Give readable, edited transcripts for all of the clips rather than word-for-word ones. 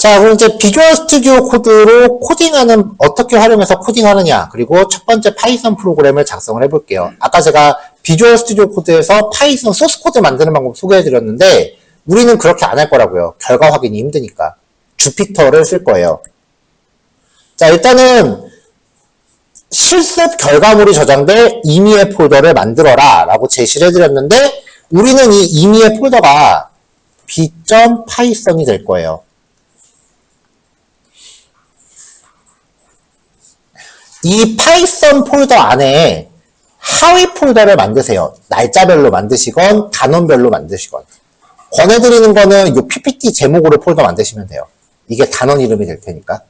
자, 그럼 이제 비주얼 스튜디오 코드로 어떻게 활용해서 코딩하느냐, 그리고 첫 번째 파이썬 프로그램을 작성을 해볼게요. 아까 제가 비주얼 스튜디오 코드에서 파이썬 소스 코드 만드는 방법 소개해드렸는데, 우리는 그렇게 안 할 거라고요. 결과 확인이 힘드니까. 주피터를 쓸 거예요. 자, 일단은 실습 결과물이 저장될 임의의 폴더를 만들어라 라고 제시를 해드렸는데, 우리는 이 임의의 폴더가 b.python이 될 거예요. 이 파이썬 폴더 안에 하위 폴더를 만드세요. 날짜별로 만드시건 단원별로 만드시건. 권해드리는 거는 이 PPT 제목으로 폴더 만드시면 돼요. 이게 단원 이름이 될 테니까.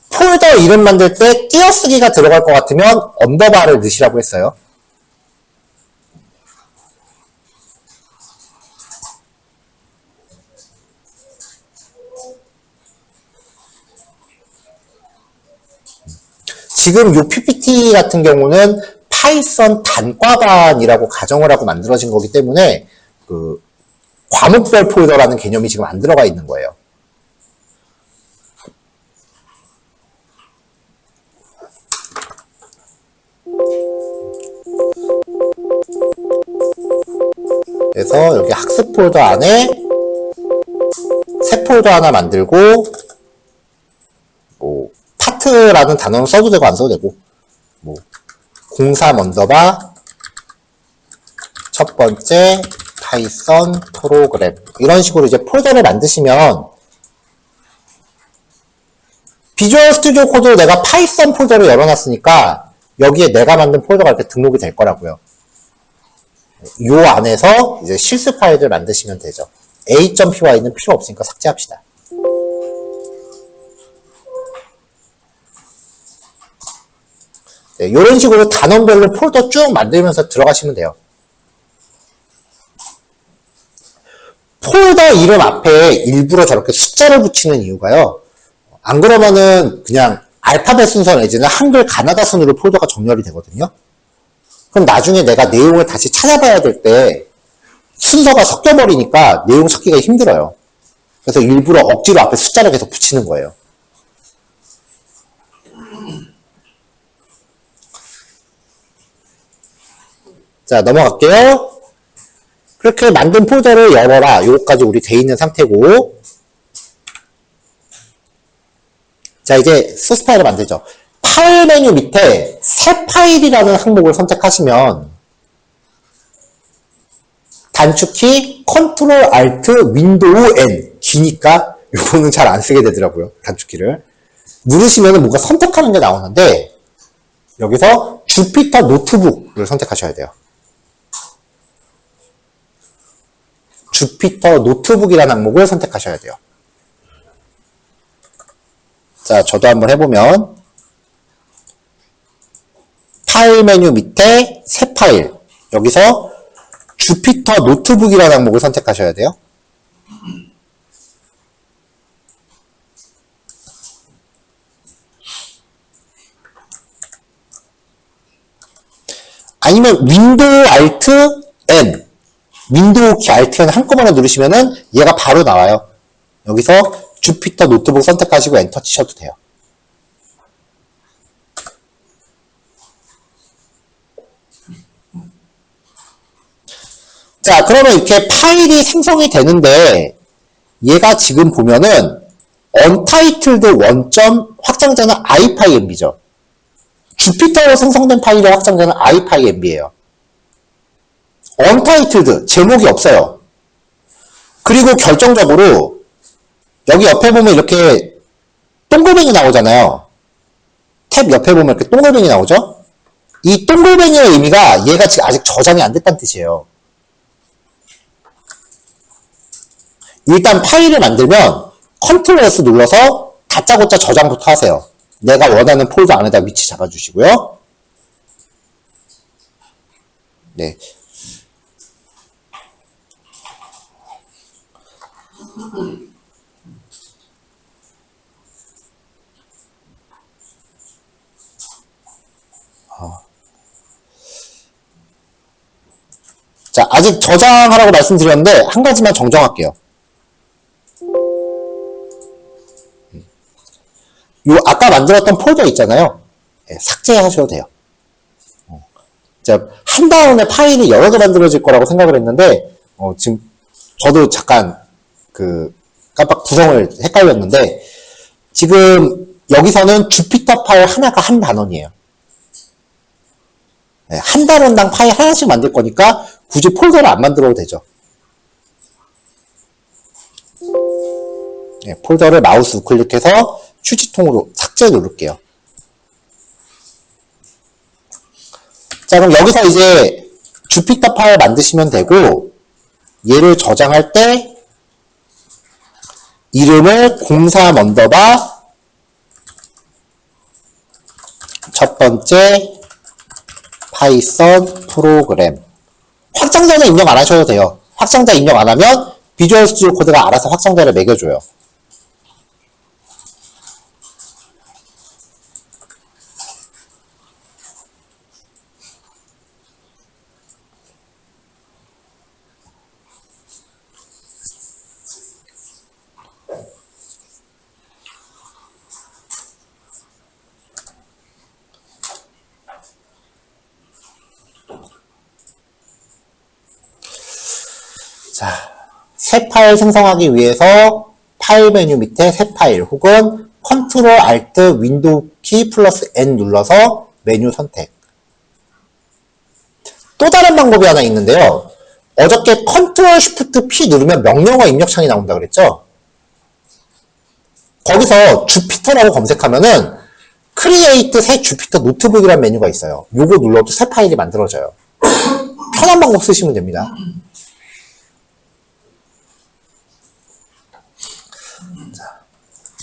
폴더 이름 만들 때 띄어쓰기가 들어갈 것 같으면 언더바를 넣으시라고 했어요. 지금 이 PPT 같은 경우는 파이썬 단과반이라고 가정을 하고 만들어진 거기 때문에 그 과목별 폴더라는 개념이 지금 안 들어가 있는 거예요. 그래서 여기 학습 폴더 안에 새 폴더 하나 만들고 뭐 파트라는 단어는 써도 되고 안 써도 되고 뭐 03 언더바 첫 번째 파이썬 프로그램 이런 식으로 이제 폴더를 만드시면 비주얼 스튜디오 코드로 내가 파이썬 폴더를 열어놨으니까 여기에 내가 만든 폴더가 이렇게 등록이 될 거라고요. 요 안에서 이제 실습 파일을 만드시면 되죠. a.py는 필요 없으니까 삭제합시다. 네, 이런 식으로 단원별로 폴더 쭉 만들면서 들어가시면 돼요. 폴더 이름 앞에 일부러 저렇게 숫자를 붙이는 이유가요. 안 그러면은 그냥 알파벳 순서 내지는 한글 가나다 순으로 폴더가 정렬이 되거든요. 그럼 나중에 내가 내용을 다시 찾아봐야 될 때 순서가 섞여버리니까 내용 찾기가 힘들어요. 그래서 일부러 억지로 앞에 숫자를 계속 붙이는 거예요. 자, 넘어갈게요. 그렇게 만든 폴더를 열어라. 요거까지 우리 돼 있는 상태고. 자, 이제 소스 파일을 만들죠. 파일 메뉴 밑에 새 파일이라는 항목을 선택하시면 단축키 Ctrl Alt Window N 기니까 요거는 잘 안 쓰게 되더라고요. 단축키를. 누르시면 뭔가 선택하는 게 나오는데 여기서 주피터 노트북을 선택하셔야 돼요. 주피터 노트북이라는 항목을 선택하셔야 돼요. 자, 저도 한번 해보면 파일 메뉴 밑에 새 파일 여기서 주피터 노트북이라는 항목을 선택하셔야 돼요. 아니면 윈도우 Alt N 윈도우 키 Alt N 한꺼번에 누르시면은 얘가 바로 나와요. 여기서 주피터 노트북 선택하시고 엔터 치셔도 돼요. 자, 그러면 이렇게 파일이 생성이 되는데 얘가 지금 보면은 untitled 원점 확장자는 ipynb죠. 주피터로 생성된 파일의 확장자는 ipynb예요. untitled 제목이 없어요. 그리고 결정적으로 여기 옆에 보면 이렇게 동글뱅이 나오잖아요. 탭 옆에 보면 이렇게 동글뱅이 나오죠? 이 동글뱅이의 의미가 얘가 지금 아직 저장이 안 됐다는 뜻이에요. 일단 파일을 만들면 Ctrl S 눌러서 다짜고짜 저장부터 하세요. 내가 원하는 폴더 안에다 위치 잡아주시고요. 네. 자, 아직 저장하라고 말씀드렸는데 한 가지만 정정할게요. 요 아까 만들었던 폴더 있잖아요. 네, 삭제하셔도 돼요. 자, 한 다음에 파일이 여러 개 만들어질 거라고 생각을 했는데 지금 저도 잠깐 깜빡 구성을 헷갈렸는데 지금 여기서는 주피터 파일 하나가 한 단원이에요. 네, 한 단원당 파일 하나씩 만들 거니까 굳이 폴더를 안 만들어도 되죠. 네, 폴더를 마우스 우클릭해서 휴지통으로 삭제 누를게요. 자, 그럼 여기서 이제 주피터 파일 만드시면 되고 얘를 저장할 때 이름을 03 언더바 첫 번째 파이썬 프로그램. 확장자는 입력 안 하셔도 돼요. 확장자 입력 안 하면 비주얼 스튜디오 코드가 알아서 확장자를 매겨줘요. 자, 새 파일 생성하기 위해서 파일 메뉴 밑에 새 파일 혹은 컨트롤 알트 윈도우 키 플러스 N 눌러서 메뉴 선택. 또 다른 방법이 하나 있는데요. 어저께 컨트롤 쉬프트 P 누르면 명령어 입력창이 나온다 그랬죠? 거기서 주피터라고 검색하면은 크리에이트 새 주피터 노트북이라는 메뉴가 있어요. 요거 눌러도 새 파일이 만들어져요. 편한 방법 쓰시면 됩니다.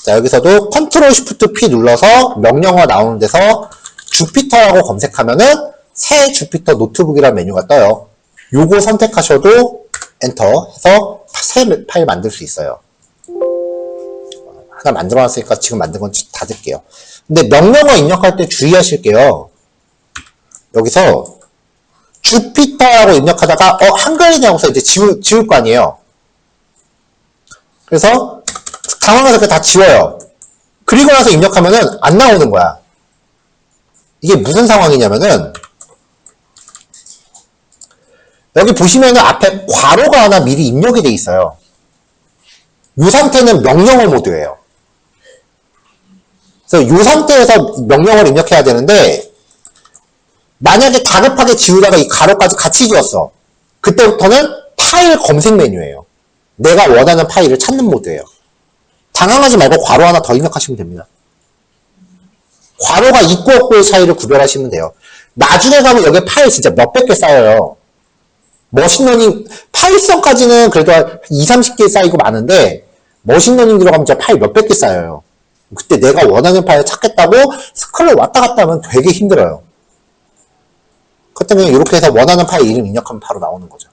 자, 여기서도 컨트롤 쉬프트 P 눌러서 명령어 나오는 데서 주피터라고 검색하면은 새 주피터 노트북이라는 메뉴가 떠요. 요거 선택하셔도 엔터 해서 새 파일 만들 수 있어요. 하나 만들어놨으니까 지금 만든 건 닫을게요. 근데 명령어 입력할 때 주의하실게요. 여기서 주피터라고 입력하다가 한글이냐고서 이제 지울 거 아니에요. 그래서 당황해서 다 지워요. 그리고 나서 입력하면은 안 나오는 거야. 이게 무슨 상황이냐면은 여기 보시면은 앞에 괄호가 하나 미리 입력이 돼 있어요. 이 상태는 명령어 모드예요. 그래서 이 상태에서 명령어를 입력해야 되는데 만약에 다급하게 지우다가 이 괄호까지 같이 지웠어. 그때부터는 파일 검색 메뉴예요. 내가 원하는 파일을 찾는 모드예요. 당황하지 말고 괄호 하나 더 입력하시면 됩니다. 괄호가 있고 없고의 차이를 구별하시면 돼요. 나중에 가면 여기 파일 진짜 몇백 개 쌓여요. 머신러닝, 파이썬까지는 그래도 한 20, 30개 쌓이고 많은데 머신러닝 들어가면 진짜 파일 몇백 개 쌓여요. 그때 내가 원하는 파일 찾겠다고 스크롤 왔다 갔다 하면 되게 힘들어요. 그 때문에 이렇게 해서 원하는 파일 이름 입력하면 바로 나오는 거죠.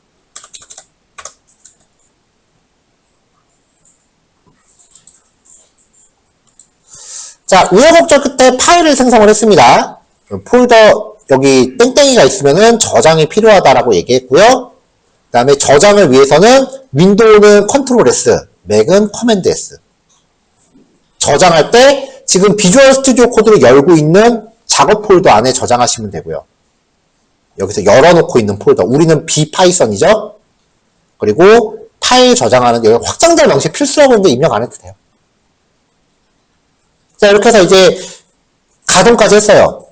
자, 우여곡절 끝에 파일을 생성을 했습니다. 폴더 여기 땡땡이가 있으면은 저장이 필요하다라고 얘기했고요. 그 다음에 저장을 위해서는 윈도우는 컨트롤 S, 맥은 커맨드 S. 저장할 때 지금 비주얼 스튜디오 코드를 열고 있는 작업 폴더 안에 저장하시면 되고요. 여기서 열어놓고 있는 폴더. 우리는 비파이썬이죠. 그리고 파일 저장하는 여기 확장자 명시 필수라고 했는데 입력 안 해도 돼요. 자, 이렇게 해서 이제 가동까지 했어요.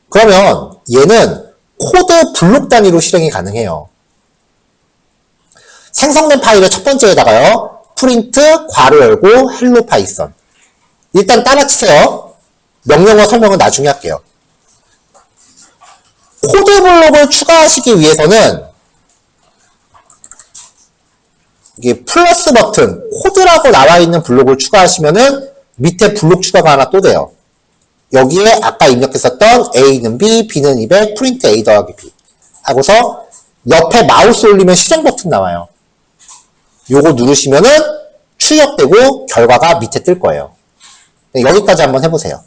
그러면 얘는 코드 블록 단위로 실행이 가능해요. 생성된 파일의 첫 번째에다가요. 프린트 괄호 열고 헬로 파이썬. 일단 따라치세요. 명령어 설명은 나중에 할게요. 코드 블록을 추가하시기 위해서는 이게 플러스 버튼, 코드라고 나와 있는 블록을 추가하시면은 밑에 블록 추가가 하나 또 돼요. 여기에 아까 입력했었던 A는 B, B는 200, 프린트 A 더하기 B 하고서 옆에 마우스 올리면 실행 버튼 나와요. 요거 누르시면은 출력되고 결과가 밑에 뜰 거예요. 여기까지 한번 해보세요.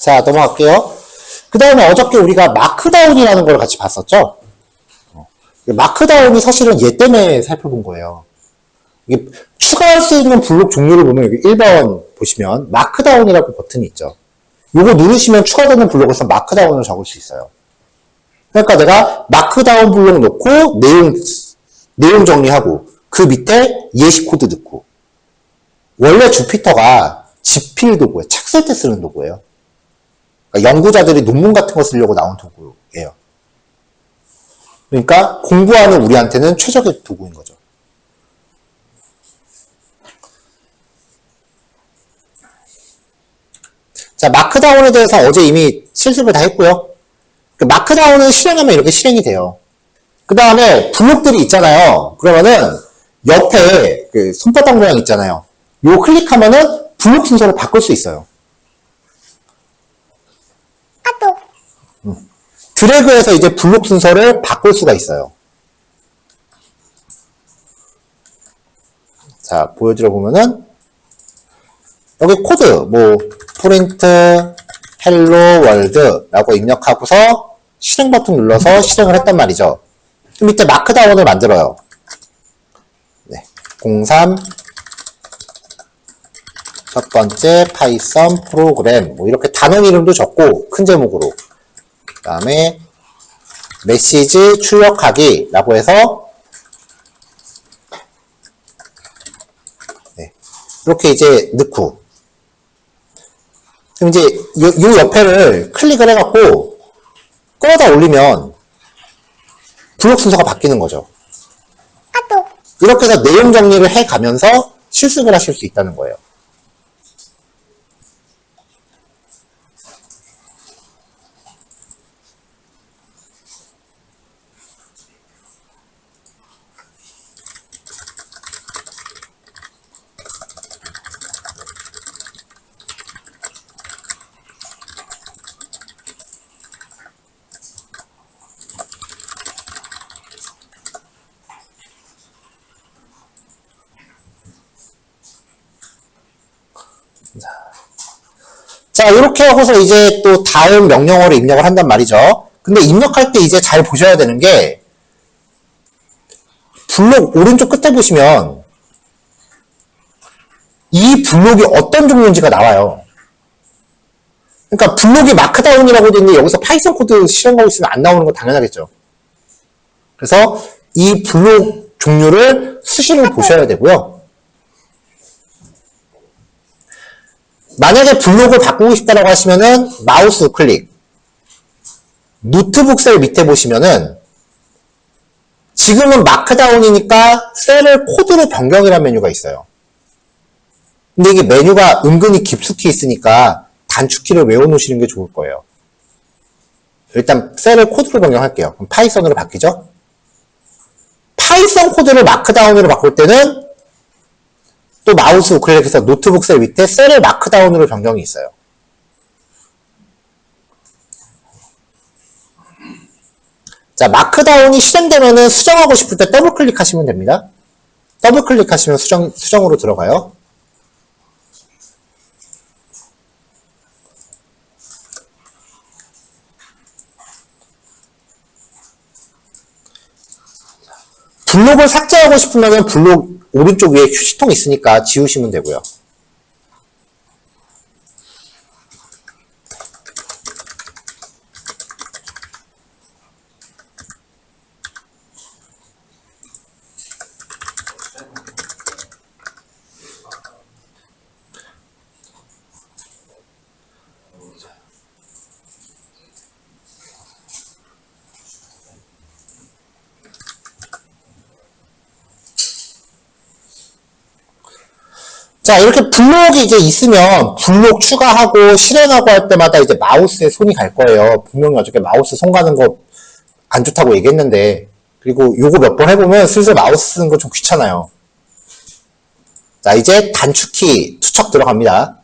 자, 넘어갈게요. 그 다음에 어저께 우리가 마크다운이라는 걸 같이 봤었죠? 마크다운이 사실은 얘 때문에 살펴본 거예요. 이게 추가할 수 있는 블록 종류를 보면 여기 1번 보시면 마크다운이라고 버튼이 있죠. 이거 누르시면 추가되는 블록에서 마크다운을 적을 수 있어요. 그러니까 내가 마크다운 블록 놓고 내용 정리하고 그 밑에 예시 코드 넣고 원래 주피터가 지필 도구예요. 책 쓸 때 쓰는 도구예요. 그러니까 연구자들이 논문 같은 거 쓰려고 나온 도구예요. 그러니까 공부하는 우리한테는 최적의 도구인 거죠. 자, 마크다운에 대해서 어제 이미 실습을 다 했고요. 그 마크다운은 실행하면 이렇게 실행이 돼요. 그 다음에 블록들이 있잖아요. 그러면은 옆에 그 손바닥 모양 있잖아요. 요 클릭하면은 블록 순서를 바꿀 수 있어요. 드래그해서 이제 블록 순서를 바꿀 수가 있어요. 자, 보여드려 보면은 여기 코드 뭐 프린트 헬로 월드라고 입력하고서 실행 버튼 눌러서 실행을 했단 말이죠. 그럼 밑에 마크다운을 만들어요. 네, 03 첫 번째 파이썬 프로그램 뭐 이렇게 단원 이름도 적고 큰 제목으로 그 다음에 메시지 출력하기 라고 해서 네, 이렇게 이제 넣고 그럼 이제 요 옆에를 클릭을 해갖고 끌어다 올리면 블록 순서가 바뀌는 거죠. 이렇게 해서 내용 정리를 해가면서 실습을 하실 수 있다는 거예요. 자, 이렇게 하고서 이제 또 다음 명령어를 입력을 한단 말이죠. 근데 입력할 때 이제 잘 보셔야 되는 게 블록 오른쪽 끝에 보시면 이 블록이 어떤 종류인지가 나와요. 그러니까 블록이 마크다운이라고 되어 있는데 여기서 파이썬 코드 실행하고 있으면 안 나오는 건 당연하겠죠. 그래서 이 블록 종류를 수시로 보셔야 되고요. 만약에 블록을 바꾸고 싶다라고 하시면은 마우스 우클릭 노트북 셀 밑에 보시면은 지금은 마크다운이니까 셀을 코드로 변경이라는 메뉴가 있어요. 근데 이게 메뉴가 은근히 깊숙이 있으니까 단축키를 외워놓으시는 게 좋을 거예요. 일단 셀을 코드로 변경할게요. 그럼 파이썬으로 바뀌죠? 파이썬 코드를 마크다운으로 바꿀 때는 또 마우스 우클릭해서 노트북 셀 밑에 셀을 마크다운으로 변경이 있어요. 자, 마크다운이 실행되면은 수정하고 싶을 때 더블 클릭하시면 됩니다. 더블 클릭하시면 수정으로 들어가요. 블록을 삭제하고 싶으면 블록 오른쪽 위에 휴지통 있으니까 지우시면 되고요. 자, 이렇게 블록이 이제 있으면 블록 추가하고 실행하고 할 때마다 이제 마우스에 손이 갈 거예요. 분명히 어저께 마우스 손 가는 거 안 좋다고 얘기했는데, 그리고 요거 몇 번 해보면 슬슬 마우스 쓰는 거 좀 귀찮아요. 자, 이제 단축키 투척 들어갑니다.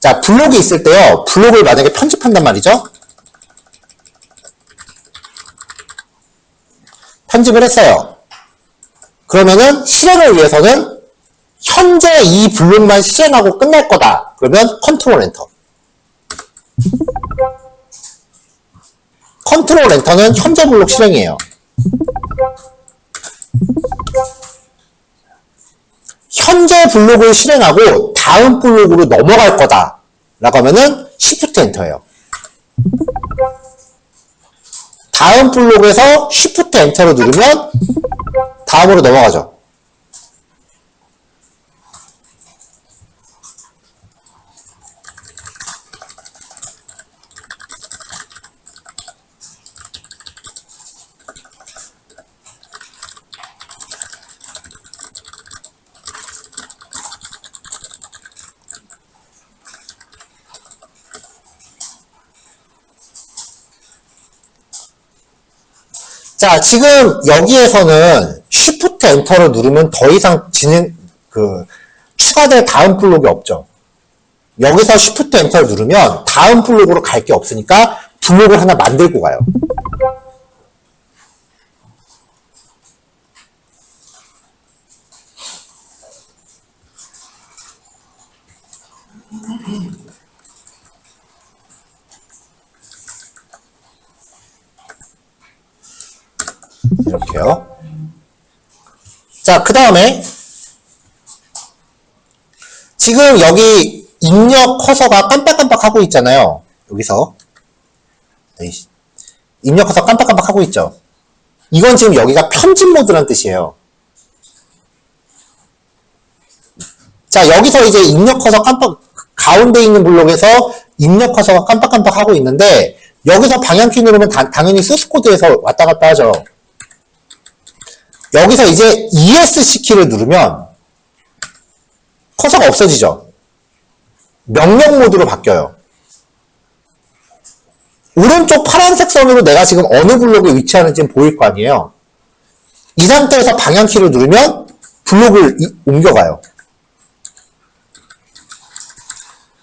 자, 블록이 있을 때요, 블록을 만약에 편집한단 말이죠. 편집을 했어요. 그러면은 실행을 위해서는 현재 이 블록만 실행하고 끝날 거다. 그러면 컨트롤 엔터. 컨트롤 엔터는 현재 블록 실행이에요. 현재 블록을 실행하고 다음 블록으로 넘어갈 거다 라고 하면은 Shift 엔터예요. 다음 블록에서 Shift 엔터를 누르면 다음으로 넘어가죠. 자, 지금 여기에서는 Shift 엔터를 누르면 더 이상 추가될 다음 블록이 없죠. 여기서 Shift 엔터를 누르면 다음 블록으로 갈 게 없으니까 블록을 하나 만들고 가요. 이렇게요. 자, 그 다음에 지금 여기 입력 커서가 깜빡깜빡 하고 있잖아요. 여기서 입력 커서 깜빡깜빡 하고 있죠. 이건 지금 여기가 편집 모드란 뜻이에요. 자, 여기서 이제 입력 커서 가운데 있는 블록에서 입력 커서가 깜빡깜빡 하고 있는데 여기서 방향키 누르면 당연히 소스코드에서 왔다 갔다 하죠. 여기서 이제 ESC 키를 누르면 커서가 없어지죠. 명령 모드로 바뀌어요. 오른쪽 파란색 선으로 내가 지금 어느 블록에 위치하는지 보일 거 아니에요. 이 상태에서 방향키를 누르면 블록을 옮겨가요.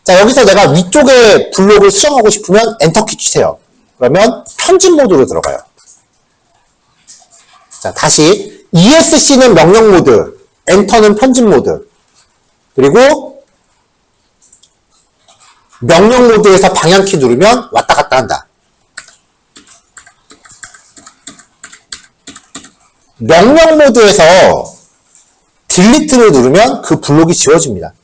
자, 여기서 내가 위쪽에 블록을 수정하고 싶으면 엔터키 치세요. 그러면 편집 모드로 들어가요. 자, 다시 ESC는 명령 모드, 엔터는 편집 모드. 그리고 명령 모드에서 방향키 누르면 왔다 갔다 한다. 명령 모드에서 딜리트를 누르면 그 블록이 지워집니다.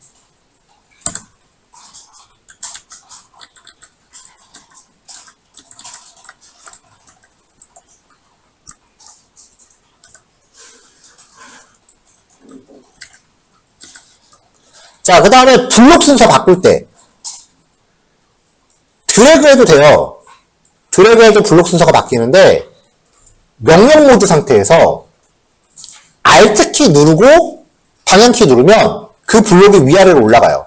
자, 그 다음에 블록 순서 바꿀 때 드래그 해도 돼요. 드래그 해도 블록 순서가 바뀌는데 명령 모드 상태에서 Alt키 누르고 방향키 누르면 그 블록이 위아래로 올라가요.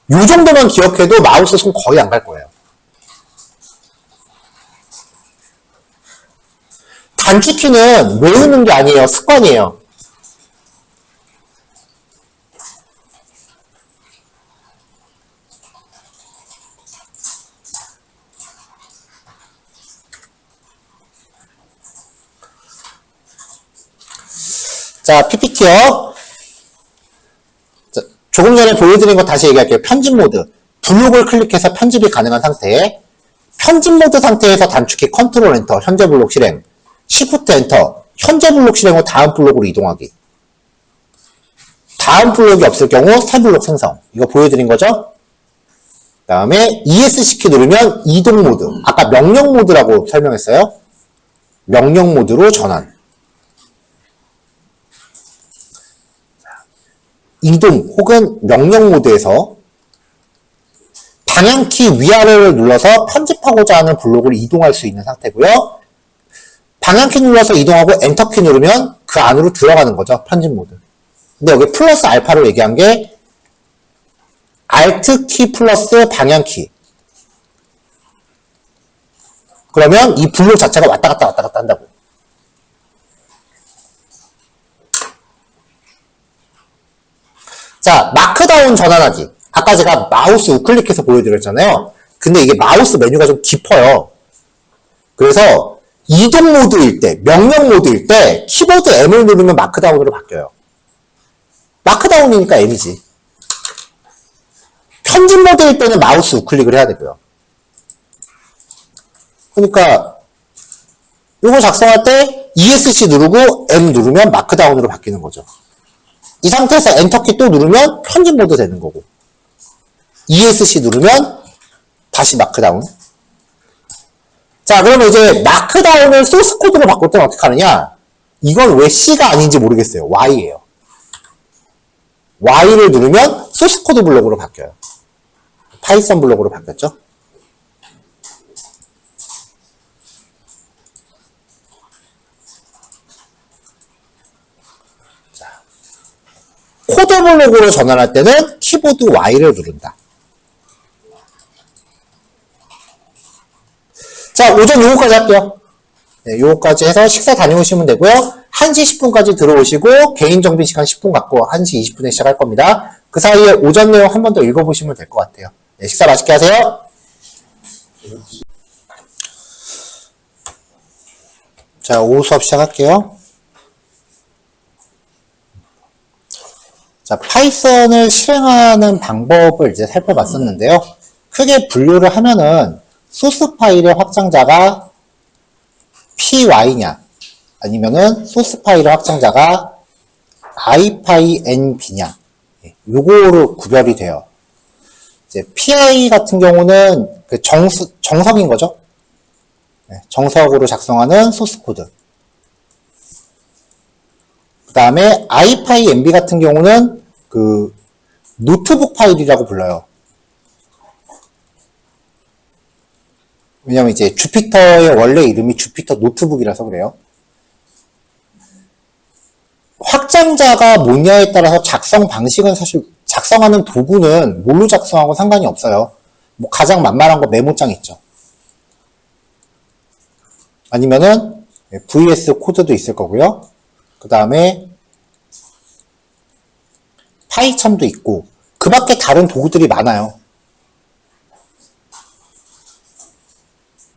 이 정도만 기억해도 마우스 손 거의 안 갈 거예요. 단축키는 외우는 게 아니에요. 습관이에요. 자, PPT요. 자, 조금 전에 보여드린 거 다시 얘기할게요. 편집 모드. 블록을 클릭해서 편집이 가능한 상태. 편집 모드 상태에서 단축키 컨트롤 엔터, 현재 블록 실행. 시프트 엔터, 현재 블록 실행 후 다음 블록으로 이동하기. 다음 블록이 없을 경우 새 블록 생성. 이거 보여드린 거죠? 그 다음에 ESC 키 누르면 이동 모드. 아까 명령 모드라고 설명했어요. 명령 모드로 전환. 이동 혹은 명령 모드에서 방향키 위아래를 눌러서 편집하고자 하는 블록을 이동할 수 있는 상태고요. 방향키 눌러서 이동하고 엔터키 누르면 그 안으로 들어가는 거죠. 편집 모드. 근데 여기 플러스 알파로 얘기한 게 Alt키 플러스 방향키. 그러면 이 블록 자체가 왔다 갔다 한다고. 자, 마크다운 전환하기. 아까 제가 마우스 우클릭해서 보여드렸잖아요. 근데 이게 마우스 메뉴가 좀 깊어요. 그래서 이동 모드일 때, 명령 모드일 때 키보드 M을 누르면 마크다운으로 바뀌어요. 마크다운이니까 M이지. 될 때는 마우스 우클릭을 해야 되고요. 그러니까 이거 작성할 때 ESC 누르고 M 누르면 마크다운으로 바뀌는 거죠. 이 상태에서 엔터키 또 누르면 편집 모드 되는 거고, ESC 누르면 다시 마크다운. 자, 그러면 이제 마크다운을 소스 코드로 바꿀 때는 어떻게 하느냐? 이건 왜 C가 아닌지 모르겠어요. Y예요. Y를 누르면 소스 코드 블록으로 바뀌어요. 파이썬 블록으로 바뀌었죠? 자, 코드 블록으로 전환할 때는 키보드 Y를 누른다. 자, 오전 요거까지 할게요. 네, 요거까지 해서 식사 다녀오시면 되고요. 1시 10분까지 들어오시고 개인 정비 시간 10분 갖고 1시 20분에 시작할 겁니다. 그 사이에 오전 내용 한 번 더 읽어보시면 될 것 같아요. 네, 식사 맛있게 하세요. 자, 오후 수업 시작할게요. 자, 파이썬을 실행하는 방법을 이제 살펴봤었는데요. 크게 분류를 하면은 소스 파일의 확장자가 py냐, 아니면은 소스 파일의 확장자가 ipynb냐, 요거로 구별이 돼요. 이제 py 같은 경우는 그 정석인 거죠. 정석으로 작성하는 소스 코드. 그 다음에 ipynb 같은 경우는 그 노트북 파일이라고 불러요. 왜냐면 이제 주피터의 원래 이름이 주피터 노트북이라서 그래요. 확장자가 뭐냐에 따라서 작성 방식은 사실 작성하는 도구는 뭘로 작성하고 상관이 없어요. 뭐 가장 만만한 거 메모장 있죠. 아니면은 VS 코드도 있을 거고요. 그 다음에 파이첨도 있고 그 밖에 다른 도구들이 많아요.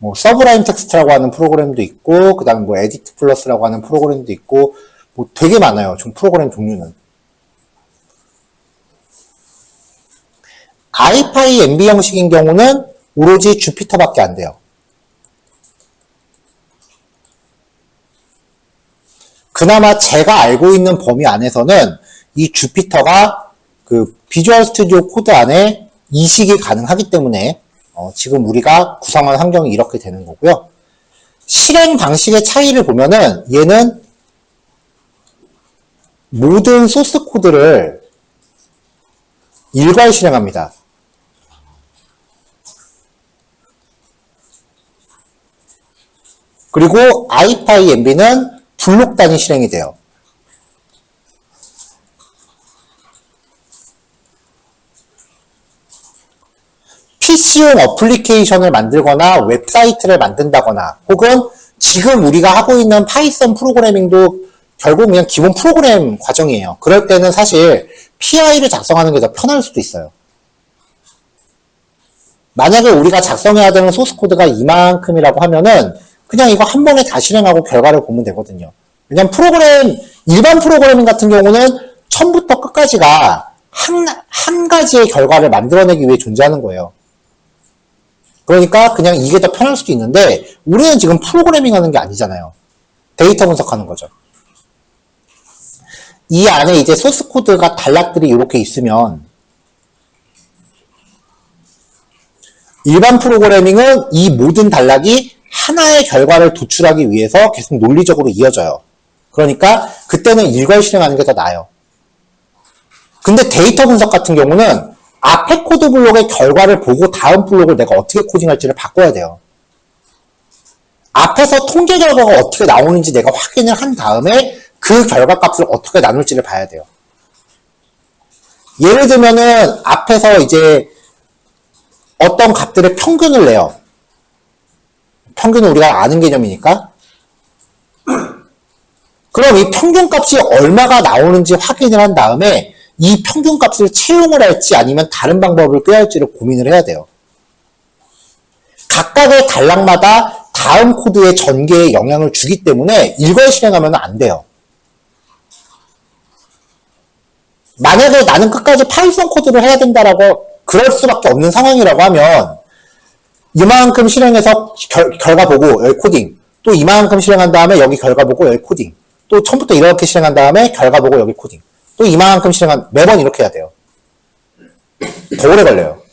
뭐 서브라임 텍스트라고 하는 프로그램도 있고 그 다음에 뭐 에디트 플러스라고 하는 프로그램도 있고 뭐 되게 많아요. 좀 프로그램 종류는. ipynb 형식인 경우는 오로지 주피터밖에 안 돼요. 그나마 제가 알고 있는 범위 안에서는 이 주피터가 그 비주얼 스튜디오 코드 안에 이식이 가능하기 때문에 지금 우리가 구성한 환경이 이렇게 되는 거고요. 실행 방식의 차이를 보면은 얘는 모든 소스 코드를 일괄 실행합니다. 그리고 ipynb는 블록 단위 실행이 돼요. PC용 어플리케이션을 만들거나 웹사이트를 만든다거나 혹은 지금 우리가 하고 있는 파이썬 프로그래밍도 결국 그냥 기본 프로그램 과정이에요. 그럴 때는 사실 PI를 작성하는 게 더 편할 수도 있어요. 만약에 우리가 작성해야 되는 소스 코드가 이만큼이라고 하면은 그냥 이거 한 번에 다 실행하고 결과를 보면 되거든요. 왜냐면 일반 프로그래밍 같은 경우는 처음부터 끝까지가 한 가지의 결과를 만들어내기 위해 존재하는 거예요. 그러니까 그냥 이게 더 편할 수도 있는데 우리는 지금 프로그래밍 하는 게 아니잖아요. 데이터 분석하는 거죠. 이 안에 이제 소스 코드가 단락들이 이렇게 있으면 일반 프로그래밍은 이 모든 단락이 하나의 결과를 도출하기 위해서 계속 논리적으로 이어져요. 그러니까 그때는 일괄 실행하는 게 더 나아요. 근데 데이터 분석 같은 경우는 앞에 코드 블록의 결과를 보고 다음 블록을 내가 어떻게 코딩할지를 바꿔야 돼요. 앞에서 통계 결과가 어떻게 나오는지 내가 확인을 한 다음에 그 결과값을 어떻게 나눌지를 봐야 돼요. 예를 들면은 앞에서 이제 어떤 값들의 평균을 내요. 평균은 우리가 아는 개념이니까. 그럼 이 평균값이 얼마가 나오는지 확인을 한 다음에 이 평균값을 채용을 할지 아니면 다른 방법을 꾀할지를 고민을 해야 돼요. 각각의 단락마다 다음 코드의 전개에 영향을 주기 때문에 일괄 실행하면 안 돼요. 만약에 나는 끝까지 파이썬 코드를 해야 된다라고 그럴 수밖에 없는 상황이라고 하면 이만큼 실행해서 결과 보고 여기 코딩, 또 이만큼 실행한 다음에 여기 결과 보고 여기 코딩, 또 처음부터 이렇게 실행한 다음에 결과 보고 여기 코딩, 또 이만큼 실행한, 매번 이렇게 해야 돼요. 더 오래 걸려요.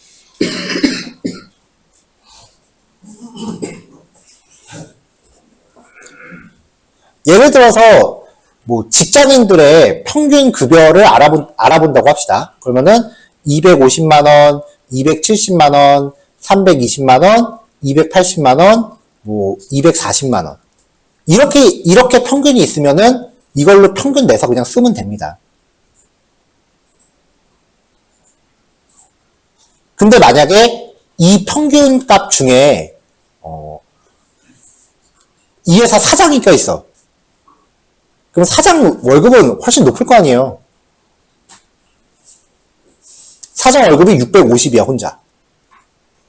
예를 들어서 뭐 직장인들의 평균 급여를 알아본다고 합시다. 그러면은 250만원, 270만원, 320만원, 280만원, 뭐 240만원. 이렇게 평균이 있으면은 이걸로 평균 내서 그냥 쓰면 됩니다. 근데 만약에 이 평균 값 중에 이 회사 사장이 껴있어. 그럼 사장 월급은 훨씬 높을 거 아니에요. 사장 월급이 650이야, 혼자.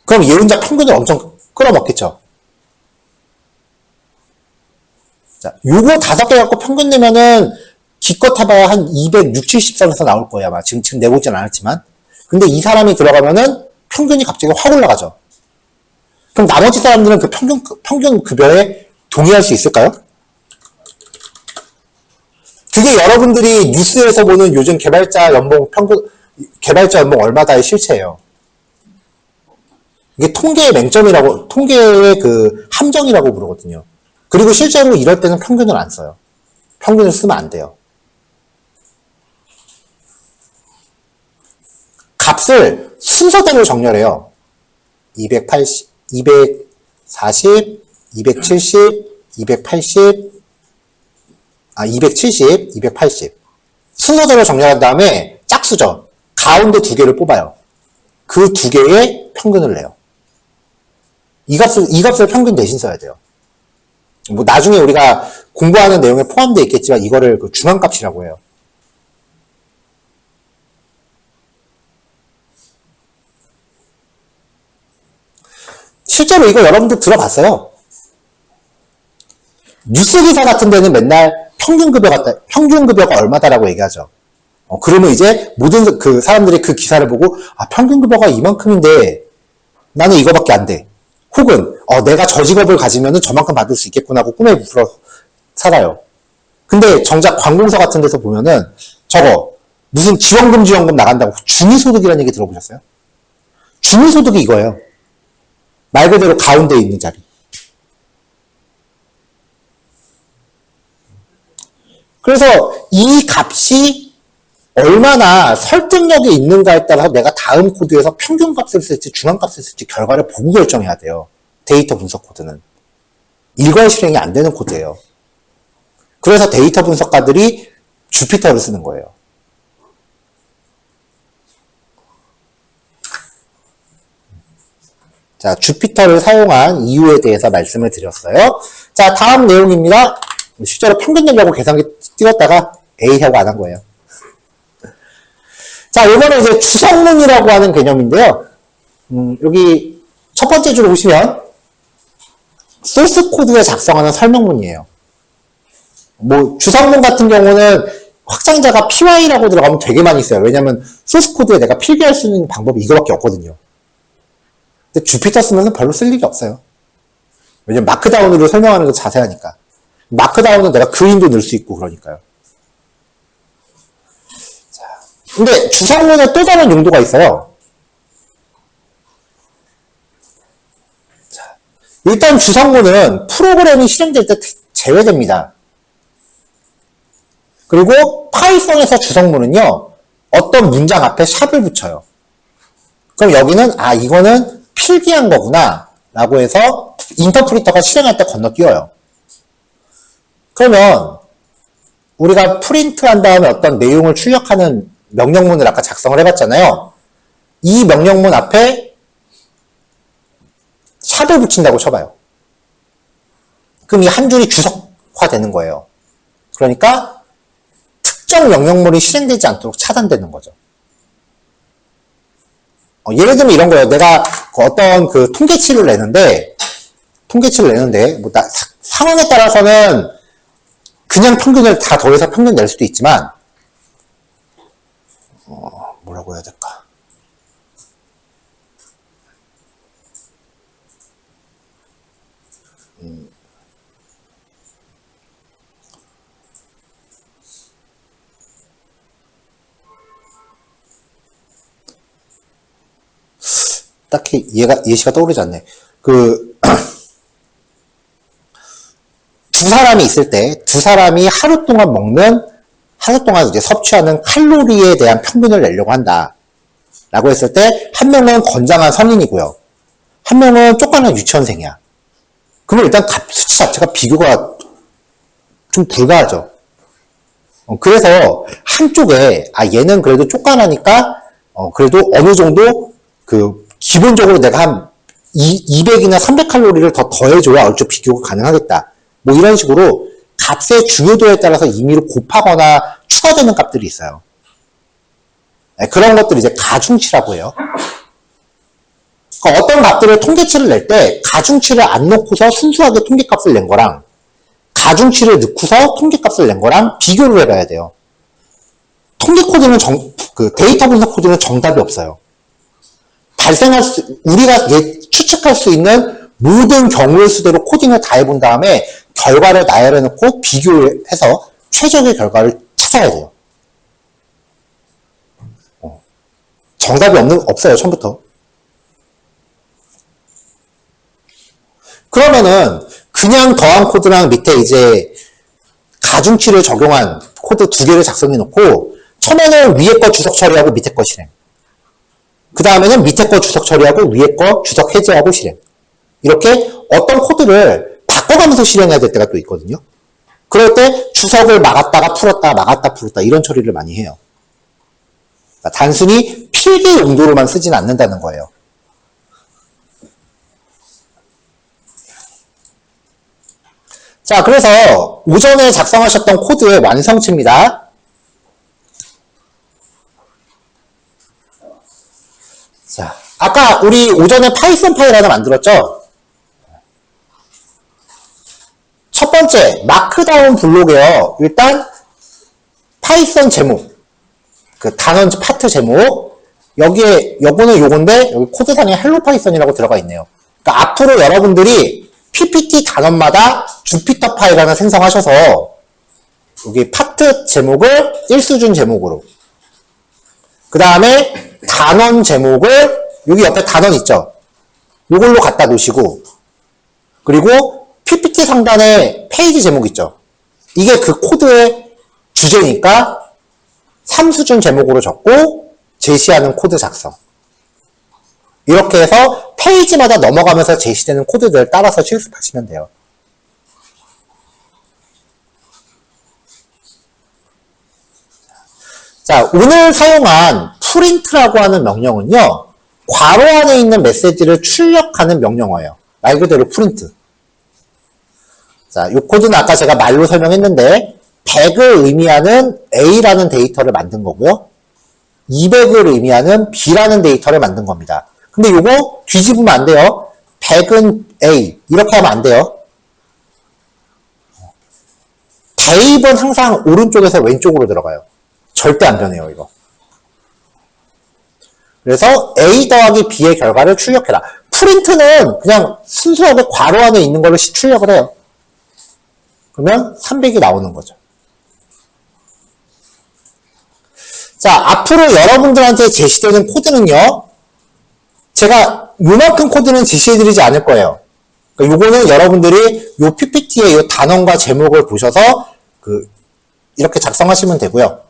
그럼 얘 혼자 평균을 엄청 끌어먹겠죠. 자, 요거 5개 갖고 평균 내면은 기껏 해봐야 한 260, 70선에서 나올 거야, 아마. 지금 내보진 않았지만. 근데 이 사람이 들어가면은 평균이 갑자기 확 올라가죠. 그럼 나머지 사람들은 그 평균 급여에 동의할 수 있을까요? 그게 여러분들이 뉴스에서 보는 요즘 개발자 연봉 얼마다의 실체예요. 이게 통계의 맹점이라고, 통계의 그 함정이라고 부르거든요. 그리고 실제로 이럴 때는 평균을 안 써요. 평균을 쓰면 안 돼요. 값을 순서대로 정렬해요. 280, 240, 270, 280, 270, 280. 순서대로 정렬한 다음에 짝수죠. 가운데 2개를 뽑아요. 그 2개의 평균을 내요. 이 값을 평균 대신 써야 돼요. 뭐 나중에 우리가 공부하는 내용에 포함되어 있겠지만 이거를 그 중앙값이라고 해요. 실제로 이거 여러분들 들어봤어요. 뉴스 기사 같은 데는 맨날 평균급여가 얼마다라고 얘기하죠. 그러면 이제 모든 그 사람들이 그 기사를 보고, 평균급여가 이만큼인데 나는 이거밖에 안 돼. 혹은, 내가 저 직업을 가지면은 저만큼 받을 수 있겠구나 하고 꿈에 부풀어 살아요. 근데 정작 관공서 같은 데서 보면은 저거, 무슨 지원금 나간다고 중위소득이라는 얘기 들어보셨어요? 중위소득이 이거예요. 말 그대로 가운데 있는 자리. 그래서 이 값이 얼마나 설득력이 있는가에 따라서 내가 다음 코드에서 평균값을 쓸지 중앙값을 쓸지 결과를 보고 결정해야 돼요. 데이터 분석 코드는. 일괄 실행이 안 되는 코드예요. 그래서 데이터 분석가들이 주피터를 쓰는 거예요. 자, 주피터를 사용한 이유에 대해서 말씀을 드렸어요. 자, 다음 내용입니다. 실제로 평균 내려고 계산기 띄웠다가 A 하고 안 한 거예요. 자, 이번에 이제 주성문이라고 하는 개념인데요. 여기 첫 번째 줄을 보시면 소스 코드에 작성하는 설명문이에요. 뭐 주성문 같은 경우는 확장자가 py라고 들어가면 되게 많이 써요. 왜냐면 소스 코드에 내가 필기할 수 있는 방법이 이거밖에 없거든요. 근데 주피터 쓰면 별로 쓸 일이 없어요. 왜냐면 마크다운으로 설명하는 거 자세하니까. 마크다운은 내가 그림도 넣을 수 있고 그러니까요. 자, 근데 주성문에 또 다른 용도가 있어요. 자, 일단 주성문은 프로그램이 실행될 때 제외됩니다. 그리고 파이썬에서 주성문은요, 어떤 문장 앞에 샵을 붙여요. 그럼 여기는 이거는 필기한 거구나 라고 해서 인터프리터가 실행할 때 건너뛰어요. 그러면 우리가 프린트한 다음에 어떤 내용을 출력하는 명령문을 아까 작성을 해봤잖아요. 이 명령문 앞에 샵을 붙인다고 쳐봐요. 그럼 이 한 줄이 주석화되는 거예요. 그러니까 특정 명령문이 실행되지 않도록 차단되는 거죠. 예를 들면 이런 거예요. 내가 어떤 그 통계치를 내는데 뭐 상황에 따라서는 그냥 평균을 다 더해서 평균 낼 수도 있지만 뭐라고 해야 될까? 딱히 예시가 떠오르지 않네. 두 사람이 있을 때, 두 사람이 하루 동안 이제 섭취하는 칼로리에 대한 평균을 내려고 한다. 라고 했을 때, 한 명은 건장한 성인이고요. 한 명은 쪽가는 유치원생이야. 그러면 일단 수치 자체가 비교가 좀 불가하죠. 그래서 한쪽에, 얘는 그래도 쪽가나니까, 그래도 어느 정도, 기본적으로 내가 한 200이나 300칼로리를 더 더해줘야 얼추 비교가 가능하겠다. 뭐 이런 식으로 값의 중요도에 따라서 임의로 곱하거나 추가되는 값들이 있어요. 네, 그런 것들을 이제 가중치라고 해요. 그러니까 어떤 값들을 통계치를 낼 때 가중치를 안 넣고서 순수하게 통계값을 낸 거랑 가중치를 넣고서 통계값을 낸 거랑 비교를 해봐야 돼요. 통계 코드는 데이터 분석 코드는 정답이 없어요. 우리가 추측할 수 있는 모든 경우의 수대로 코딩을 다 해본 다음에 결과를 나열해놓고 비교해서 최적의 결과를 찾아야 돼요. 정답이 없어요, 처음부터. 그러면은 그냥 더한 코드랑 밑에 이제 가중치를 적용한 코드 두 개를 작성해 놓고 처음에는 위에 거 주석 처리하고 밑에 거 실행. 그 다음에는 밑에 거 주석 처리하고 위에 거 주석 해제하고 실행. 이렇게 어떤 코드를 바꿔가면서 실행해야 될 때가 또 있거든요. 그럴 때 주석을 막았다가 풀었다 이런 처리를 많이 해요. 그러니까 단순히 필기 용도로만 쓰지는 않는다는 거예요. 자, 그래서 오전에 작성하셨던 코드의 완성치입니다. 자, 아까 우리 오전에 파이썬 파일 하나 만들었죠? 첫 번째, 마크다운 블록에요. 일단, 파이썬 제목, 단원 파트 제목, 요거는 요건데, 여기 코드상에 헬로 파이썬이라고 들어가 있네요. 그러니까 앞으로 여러분들이 PPT 단원마다 주피터 파일 하나 생성하셔서, 여기 파트 제목을 1수준 제목으로, 그 다음에 단원 제목을, 여기 옆에 단원 있죠? 요걸로 갖다 놓으시고, 그리고 PPT 상단에 페이지 제목 있죠? 이게 그 코드의 주제니까 3수준 제목으로 적고 제시하는 코드 작성. 이렇게 해서 페이지마다 넘어가면서 제시되는 코드들을 따라서 실습하시면 돼요. 자, 오늘 사용한 프린트라고 하는 명령은요, 괄호 안에 있는 메시지를 출력하는 명령어예요. 말 그대로 프린트. 자, 이 코드는 아까 제가 말로 설명했는데 100을 의미하는 A라는 데이터를 만든 거고요. 200을 의미하는 B라는 데이터를 만든 겁니다. 근데 이거 뒤집으면 안 돼요. 100은 A 이렇게 하면 안 돼요. 대입은 항상 오른쪽에서 왼쪽으로 들어가요. 절대 안 변해요, 이거. 그래서 A 더하기 B의 결과를 출력해라. 프린트는 그냥 순수하게 괄호 안에 있는 걸로 출력을 해요. 그러면 300이 나오는 거죠. 자, 앞으로 여러분들한테 제시되는 코드는요, 제가 요만큼 코드는 제시해드리지 않을 거예요. 그러니까 요거는 여러분들이 요 PPT의 요 단원과 제목을 보셔서 이렇게 작성하시면 되고요.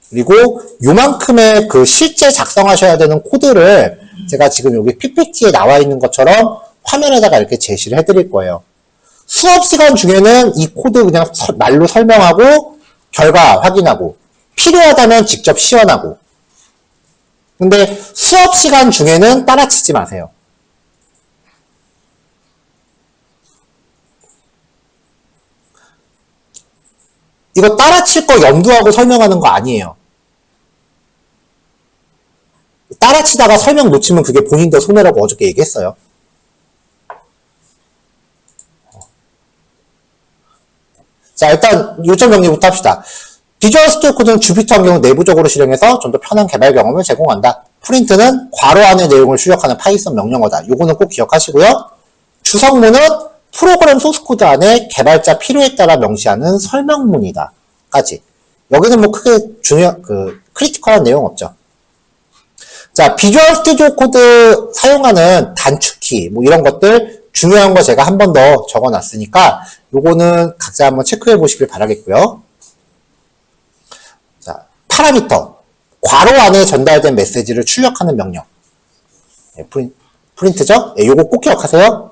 그리고 요만큼의 실제 작성하셔야 되는 코드를 제가 지금 여기 PPT에 나와 있는 것처럼 화면에다가 이렇게 제시를 해드릴 거예요. 수업 시간 중에는 이 코드 그냥 말로 설명하고 결과 확인하고 필요하다면 직접 시연하고. 근데 수업 시간 중에는 따라치지 마세요. 이거 따라칠 거 염두하고 설명하는 거 아니에요. 따라치다가 설명 놓치면 그게 본인도 손해라고 어저께 얘기했어요. 자, 일단 요점 정리부터 합시다. 비주얼 스튜디오 코드는 주피터 환경을 내부적으로 실행해서 좀 더 편한 개발 경험을 제공한다. 프린트는 괄호 안의 내용을 출력하는 파이썬 명령어다. 요거는 꼭 기억하시고요. 주성문은 프로그램 소스 코드 안에 개발자 필요에 따라 명시하는 설명문이다. 까지. 여기는 뭐 크게 크리티컬한 내용 없죠. 자, 비주얼 스튜디오 코드 사용하는 단축키, 뭐 이런 것들 중요한 거 제가 한 번 더 적어 놨으니까 요거는 각자 한번 체크해 보시길 바라겠고요. 자, 파라미터. 괄호 안에 전달된 메시지를 출력하는 명령. 네, 프린트죠? 네, 요거 꼭 기억하세요.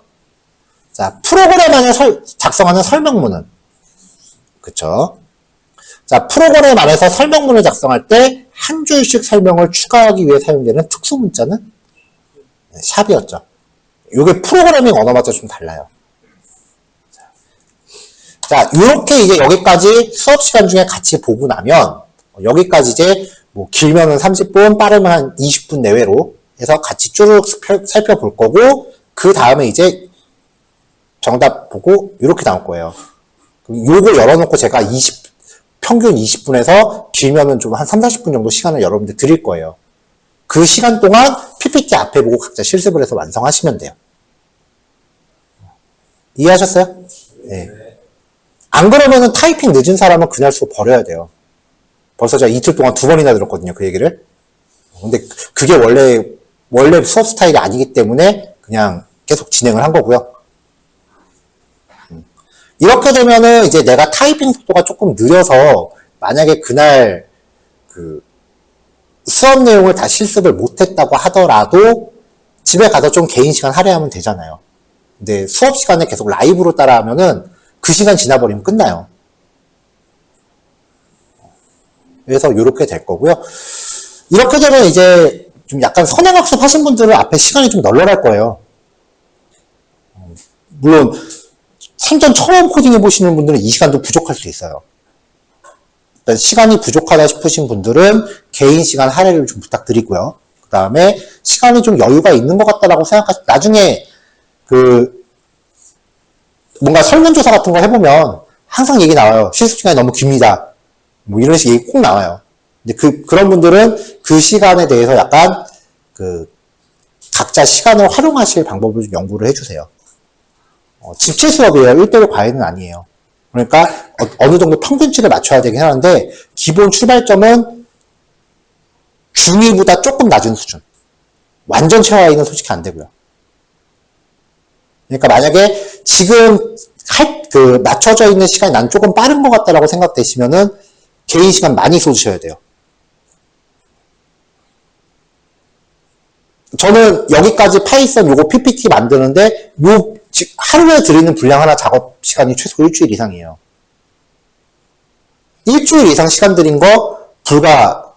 자, 프로그램 안에 작성하는 설명문은. 그쵸? 자, 프로그램 안에서 설명문을 작성할 때 한 줄씩 설명을 추가하기 위해 사용되는 특수 문자는 네, 샵이었죠. 요게 프로그래밍 언어마다 좀 달라요. 자, 요렇게 이제 여기까지 수업 시간 중에 같이 보고 나면 여기까지 이제 뭐 길면은 30분, 빠르면 한 20분 내외로 해서 같이 쭉 살펴볼 거고 그 다음에 이제 정답 보고 이렇게 나올 거예요. 요걸 열어놓고 제가 평균 20분에서 길면은 좀 한 3, 40분 정도 시간을 여러분들 드릴 거예요. 그 시간 동안 PPT 앞에 보고 각자 실습을 해서 완성하시면 돼요. 이해하셨어요? 네. 안 그러면은 타이핑 늦은 사람은 그날 수업 버려야 돼요. 벌써 제가 이틀 동안 2번이나 들었거든요, 그 얘기를. 근데 그게 원래 수업 스타일이 아니기 때문에 그냥 계속 진행을 한 거고요. 이렇게 되면은 이제 내가 타이핑 속도가 조금 느려서 만약에 그날 그 수업 내용을 다 실습을 못했다고 하더라도 집에 가서 좀 개인 시간 할애하면 되잖아요. 근데 수업 시간에 계속 라이브로 따라하면은 그 시간 지나버리면 끝나요. 그래서 이렇게 될 거고요. 이렇게 되면 이제 좀 약간 선행학습 하신 분들은 앞에 시간이 좀 널널할 거예요. 물론 생전 처음 코딩 해보시는 분들은 이 시간도 부족할 수 있어요. 시간이 부족하다 싶으신 분들은 개인 시간 할애를 좀 부탁드리고요. 그 다음에 시간이 좀 여유가 있는 것 같다라고 생각하시, 나중에 뭔가 설문조사 같은 거 해보면 항상 얘기 나와요. 실습 시간이 너무 깁니다. 뭐 이런 식의 얘기 꼭 나와요. 근데 그런 분들은 그 시간에 대해서 약간 각자 시간을 활용하실 방법을 좀 연구를 해주세요. 집체 수업이에요. 1대1 과외는 아니에요. 그러니까 어느 정도 평균치를 맞춰야 되긴 하는데 기본 출발점은 중2보다 조금 낮은 수준. 완전 최하위는 솔직히 안 되고요. 그러니까 만약에 지금 맞춰져 있는 시간이 난 조금 빠른 것 같다라고 생각되시면은 개인 시간 많이 쏟으셔야 돼요. 저는 여기까지 파이썬 요거 PPT 만드는데 하루에 드리는 분량 하나 작업 시간이 최소 일주일 이상이에요. 일주일 이상 시간 들인 거 불과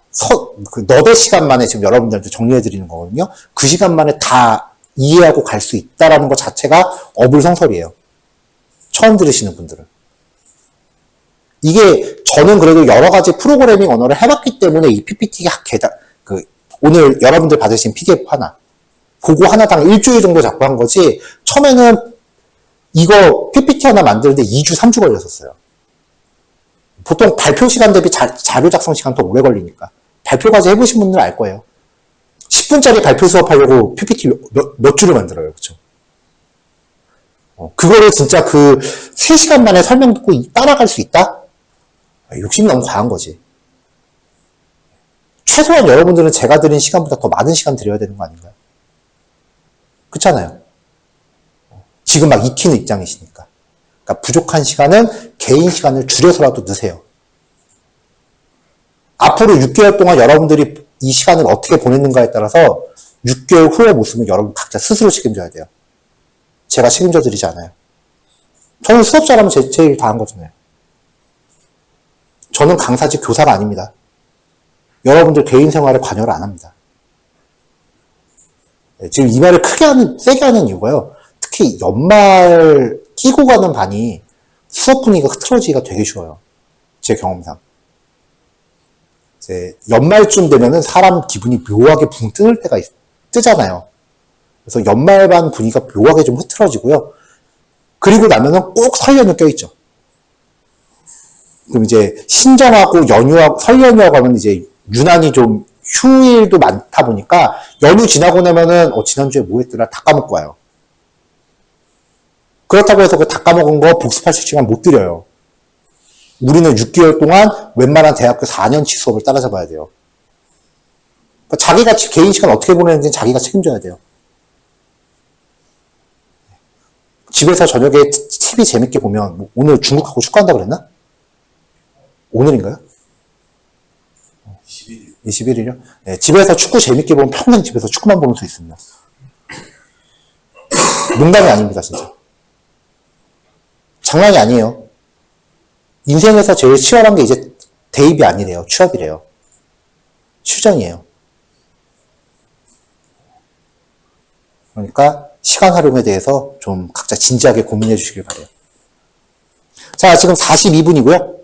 너댓 시간 만에 지금 여러분들한테 정리해 드리는 거거든요. 그 시간 만에 다 이해하고 갈 수 있다라는 것 자체가 어불성설이에요. 처음 들으시는 분들은. 이게 저는 그래도 여러 가지 프로그래밍 언어를 해봤기 때문에 이 PPT가 오늘 여러분들 받으신 PDF 하나 그거 하나당 일주일 정도 잡고 한 거지 처음에는 이거 PPT 하나 만드는데 2주, 3주 걸렸었어요. 보통 발표 시간 대비 자료 작성 시간 더 오래 걸리니까. 발표까지 해보신 분들은 알 거예요. 10분짜리 발표 수업하려고 PPT 몇 줄을 만들어요. 그쵸? 그거를 진짜 3시간 만에 설명 듣고 따라갈 수 있다? 욕심이 너무 과한 거지. 최소한 여러분들은 제가 드린 시간보다 더 많은 시간 드려야 되는 거 아닌가요? 그렇잖아요. 지금 막 익히는 입장이시니까. 그러니까 부족한 시간은 개인 시간을 줄여서라도 넣으세요. 앞으로 6개월 동안 여러분들이 이 시간을 어떻게 보냈는가에 따라서 6개월 후의 모습은 여러분 각자 스스로 책임져야 돼요. 제가 책임져 드리지 않아요. 저는 수업자라면 제 일 다 한 거잖아요. 저는 강사직 교사가 아닙니다. 여러분들 개인 생활에 관여를 안 합니다. 지금 이 말을 세게 하는 이유가요. 특히 연말 끼고 가는 반이 수업 분위기가 흐트러지기가 되게 쉬워요. 제 경험상. 이제 연말쯤 되면은 사람 기분이 묘하게 붕 뜨잖아요. 그래서 연말반 분위기가 묘하게 좀 흐트러지고요. 그리고 나면은 꼭 설 연휴 껴있죠. 그럼 이제 신정하고 연휴하고 설 연휴하고 하면 이제 유난히 좀 휴일도 많다 보니까 연휴 지나고 나면은 지난주에 뭐 했더라 다 까먹고 와요. 그렇다고 해서 그 다 까먹은 거 복습할 시간 못 드려요. 우리는 6개월 동안 웬만한 대학교 4년치 수업을 따라잡아야 돼요. 그러니까 자기가 개인 시간 어떻게 보내는지는 자기가 책임져야 돼요. 집에서 저녁에 TV 재밌게 보면 뭐 오늘 중국하고 축구한다 그랬나? 오늘인가요? 21일이요? 네, 집에서 축구 재밌게 보면 평생 집에서 축구만 보는 수 있습니다. 농담이 아닙니다, 진짜. 장난이 아니에요. 인생에서 제일 치열한 게 이제 대입이 아니래요. 취업이래요. 실전이에요. 그러니까 시간 활용에 대해서 좀 각자 진지하게 고민해 주시길 바래요. 자, 지금 42분이고요.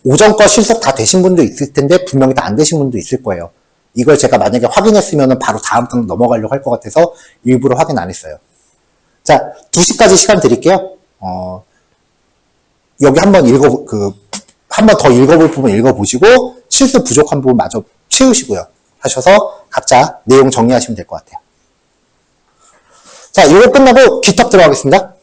오전 거 실습 다 되신 분도 있을 텐데 분명히 다 안 되신 분도 있을 거예요. 이걸 제가 만약에 확인했으면 바로 다음 강 넘어가려고 할 것 같아서 일부러 확인 안 했어요. 자, 2시까지 시간 드릴게요. 여기 한번 한 번 더 읽어볼 부분 읽어보시고 실습 부족한 부분 마저 채우시고요. 하셔서 각자 내용 정리하시면 될 것 같아요. 자, 이거 끝나고 귀턱 들어가겠습니다.